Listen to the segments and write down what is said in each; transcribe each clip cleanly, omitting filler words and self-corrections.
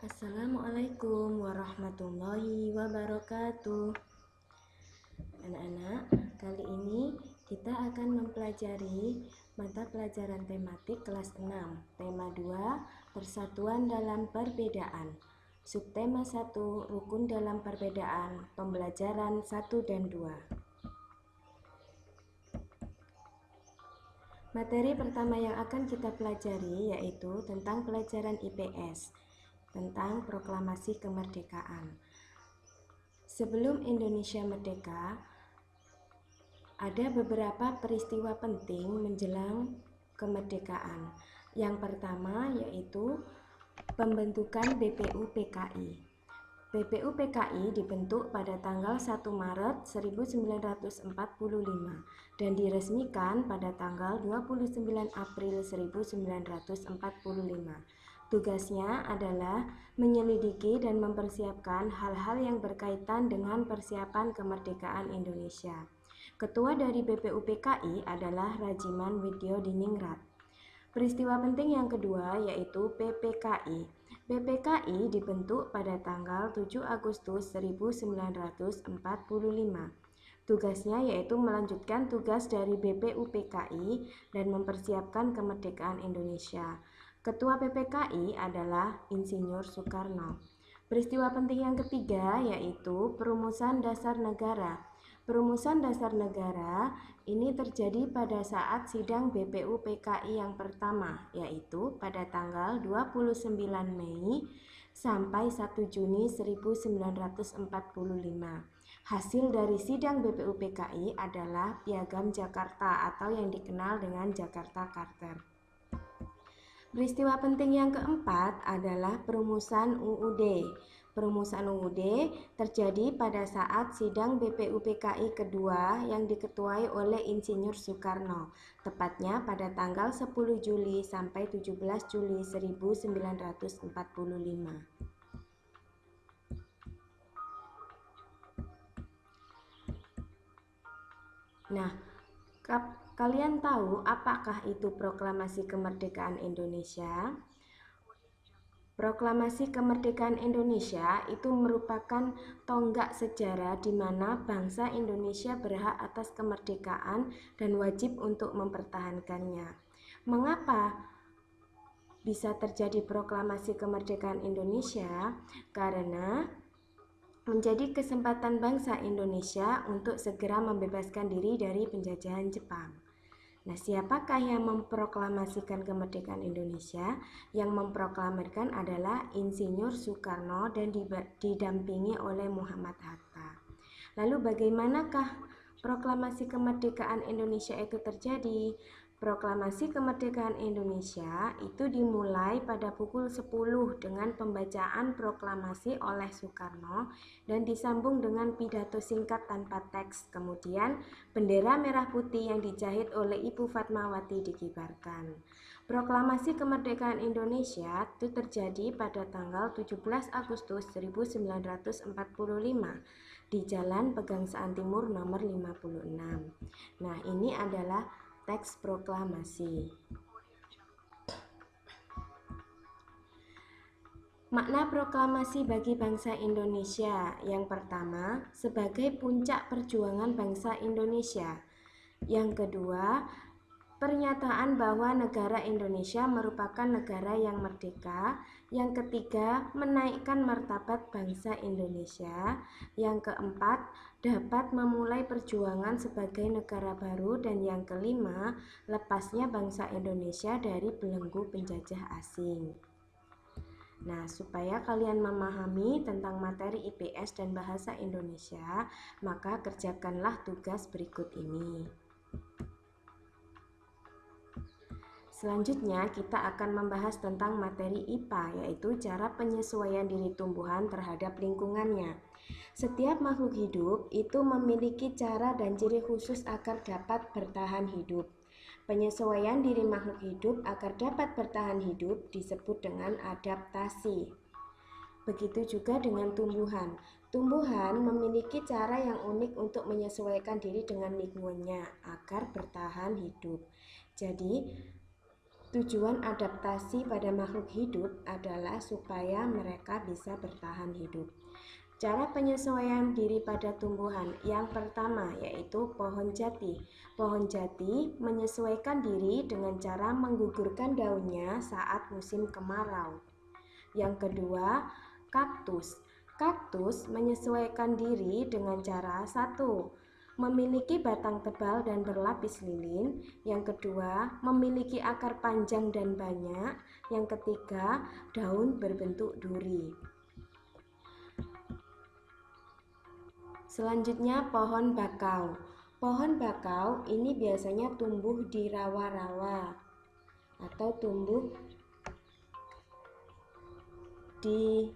Assalamualaikum warahmatullahi wabarakatuh. Anak-anak, kali ini kita akan mempelajari mata pelajaran tematik kelas 6, tema 2, persatuan dalam perbedaan. Subtema 1, rukun dalam perbedaan, pembelajaran 1 dan 2. Materi pertama yang akan kita pelajari yaitu tentang pelajaran IPS, tentang proklamasi kemerdekaan. Sebelum Indonesia merdeka, ada beberapa peristiwa penting menjelang kemerdekaan. Yang pertama yaitu pembentukan BPUPKI. BPUPKI dibentuk pada tanggal 1 Maret 1945 dan diresmikan pada tanggal 29 April 1945. Tugasnya adalah menyelidiki dan mempersiapkan hal-hal yang berkaitan dengan persiapan kemerdekaan Indonesia. Ketua dari BPUPKI adalah Rajiman Widyodiningrat. Peristiwa penting yang kedua yaitu PPKI. PPKI dibentuk pada tanggal 7 Agustus 1945. Tugasnya yaitu melanjutkan tugas dari BPUPKI dan mempersiapkan kemerdekaan Indonesia. Ketua PPKI adalah Insinyur Soekarno. Peristiwa penting yang ketiga yaitu Perumusan Dasar Negara. Perumusan Dasar Negara ini terjadi pada saat sidang BPUPKI yang pertama, yaitu pada tanggal 29 Mei sampai 1 Juni 1945. Hasil dari sidang BPUPKI adalah Piagam Jakarta atau yang dikenal dengan Jakarta Charter. Peristiwa penting yang keempat adalah perumusan UUD. Perumusan UUD terjadi pada saat sidang BPUPKI kedua yang diketuai oleh Insinyur Soekarno, tepatnya pada tanggal 10 Juli sampai 17 Juli 1945. Nah, kalian tahu apakah itu proklamasi kemerdekaan Indonesia? Proklamasi kemerdekaan Indonesia itu merupakan tonggak sejarah di mana bangsa Indonesia berhak atas kemerdekaan dan wajib untuk mempertahankannya. Mengapa bisa terjadi proklamasi kemerdekaan Indonesia? Karena menjadi kesempatan bangsa Indonesia untuk segera membebaskan diri dari penjajahan Jepang. Nah, siapakah yang memproklamasikan kemerdekaan Indonesia? Yang memproklamirkan adalah Insinyur Soekarno dan didampingi oleh Muhammad Hatta. Lalu bagaimanakah proklamasi kemerdekaan Indonesia itu terjadi? Proklamasi kemerdekaan Indonesia itu dimulai pada pukul 10 dengan pembacaan proklamasi oleh Soekarno dan disambung dengan pidato singkat tanpa teks. Kemudian bendera merah putih yang dijahit oleh Ibu Fatmawati dikibarkan. Proklamasi kemerdekaan Indonesia itu terjadi pada tanggal 17 Agustus 1945 di Jalan Pegangsaan Timur nomor 56. Nah, ini adalah teks proklamasi. Makna proklamasi bagi bangsa Indonesia. Yang pertama, sebagai puncak perjuangan bangsa Indonesia. Yang kedua, pernyataan bahwa negara Indonesia merupakan negara yang merdeka. Yang ketiga, menaikkan martabat bangsa Indonesia. Yang keempat, dapat memulai perjuangan sebagai negara baru. Dan yang kelima, lepasnya bangsa Indonesia dari belenggu penjajah asing. Nah, supaya kalian memahami tentang materi IPS dan bahasa Indonesia, maka kerjakanlah tugas berikut ini. Selanjutnya kita akan membahas tentang materi IPA, yaitu cara penyesuaian diri tumbuhan terhadap lingkungannya. Setiap makhluk hidup itu memiliki cara dan ciri khusus agar dapat bertahan hidup. Penyesuaian diri makhluk hidup agar dapat bertahan hidup disebut dengan adaptasi. Begitu juga dengan tumbuhan. Tumbuhan memiliki cara yang unik untuk menyesuaikan diri dengan lingkungannya agar bertahan hidup. Jadi, Tujuan adaptasi pada makhluk hidup adalah supaya mereka bisa bertahan hidup. Cara penyesuaian diri pada tumbuhan yang pertama yaitu pohon jati. Pohon jati menyesuaikan diri dengan cara menggugurkan daunnya saat musim kemarau. Yang kedua, kaktus. Kaktus menyesuaikan diri dengan cara satu, memiliki batang tebal dan berlapis lilin. Yang kedua, memiliki akar panjang dan banyak. Yang ketiga, daun berbentuk duri. Selanjutnya, pohon bakau. Pohon bakau ini biasanya tumbuh di rawa-rawa atau tumbuh di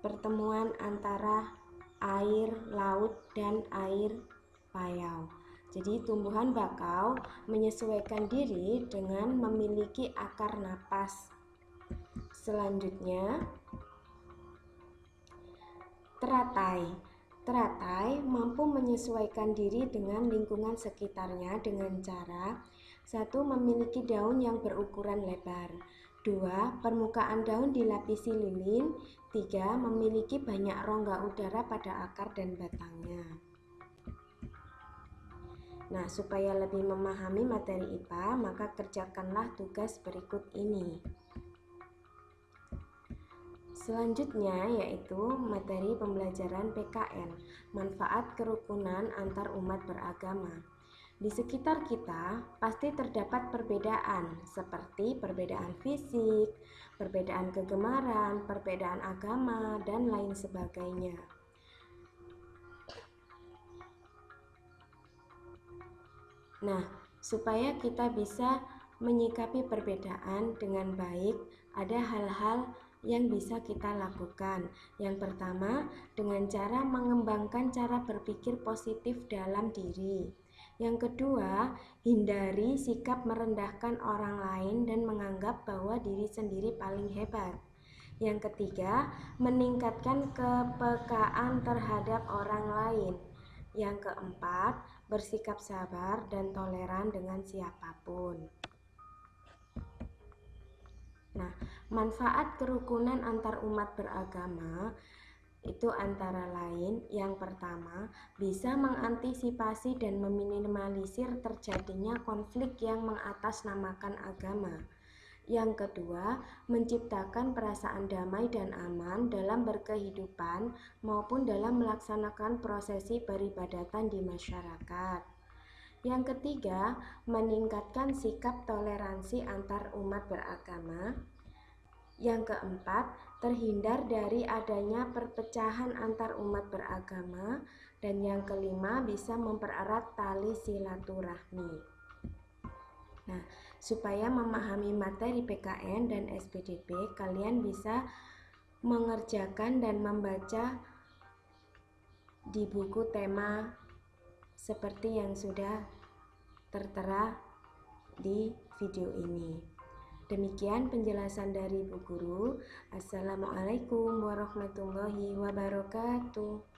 pertemuan antara air laut dan air payau. Jadi tumbuhan bakau menyesuaikan diri dengan memiliki akar napas. Selanjutnya, teratai. Teratai mampu menyesuaikan diri dengan lingkungan sekitarnya dengan cara: 1. Memiliki daun yang berukuran lebar. 2. Permukaan daun dilapisi lilin. 3. Memiliki banyak rongga udara pada akar dan batangnya. Nah, supaya lebih memahami materi IPA, maka kerjakanlah tugas berikut ini. Selanjutnya yaitu materi pembelajaran PKN, manfaat kerukunan antar umat beragama. Di sekitar kita pasti terdapat perbedaan seperti perbedaan fisik, perbedaan kegemaran, perbedaan agama, dan lain sebagainya. Nah, supaya kita bisa menyikapi perbedaan dengan baik, ada hal-hal yang bisa kita lakukan. Yang pertama, dengan cara mengembangkan cara berpikir positif dalam diri. Yang kedua, hindari sikap merendahkan orang lain dan menganggap bahwa diri sendiri paling hebat. Yang ketiga, meningkatkan kepekaan terhadap orang lain. Yang keempat, bersikap sabar dan toleran dengan siapapun. Nah, manfaat kerukunan antar umat beragama itu antara lain: yang pertama, bisa mengantisipasi dan meminimalisir terjadinya konflik yang mengatasnamakan agama. Yang kedua, menciptakan perasaan damai dan aman dalam berkehidupan maupun dalam melaksanakan prosesi peribadatan di masyarakat. Yang ketiga, meningkatkan sikap toleransi antar umat beragama. Yang keempat, terhindar dari adanya perpecahan antar umat beragama. Dan yang kelima, bisa mempererat tali silaturahmi. Nah, supaya memahami materi PKN dan SPDP, kalian bisa mengerjakan dan membaca di buku tema seperti yang sudah tertera di video ini. Demikian penjelasan dari Bu Guru. Assalamualaikum warahmatullahi wabarakatuh.